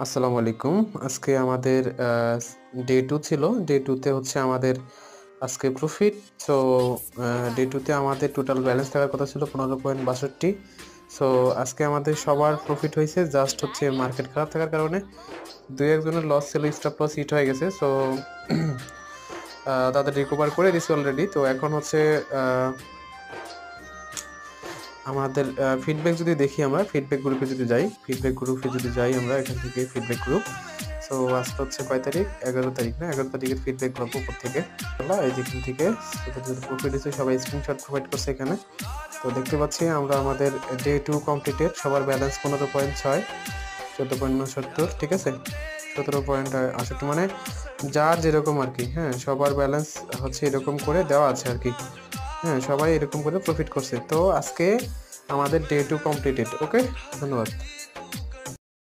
আসসালামু আলাইকুম। আজকে আমাদের ডে 2 ছিল। ডে 2 তে হচ্ছে আমাদের আজকে প্রফিট। সো ডে 2 তে আমাদের টোটাল ব্যালেন্স থাকার কথা ছিল 15.62। সো আজকে আমাদের সবার প্রফিট হইছে। জাস্ট হচ্ছে মার্কেট খারাপ থাকার কারণে ২-১ জনের লস ছিল, স্টপ লস হিট হয়ে গেছে। সো তাদের রিকভার করে দিছি অলরেডি। তো এখন হচ্ছে আ আমাদের ফিডব্যাক যদি দেখি আমরা ফিডব্যাক গ্রুপে যদি যাই আমরা এখান থেকে ফিডব্যাক গ্রুপ। সো আজকে হচ্ছে কয় তারিখ? ১১ তারিখ না? ১১ তারিখের ফিডব্যাক গ্রুপ উপর থেকে। এই যে এখান থেকে যত প্রফিট হয়েছে সবাই স্ক্রিনশট প্রোভাইড করছে এখানে। তো দেখতে পাচ্ছি আমরা আমাদের ডে 2 কমপ্লিটেড। সবার ব্যালেন্স 15.6, 14.69, ঠিক আছে? 17.68 মানে যার যেরকম আরকি, হ্যাঁ? সবার ব্যালেন্স হচ্ছে এরকম করে দেওয়া আছে আরকি। হ্যাঁ, সবাই এরকম করে প্রফিট করছে। তো আজকে আমাদের ডে 2 কমপ্লিটেড। ওকে? ধন্যবাদ।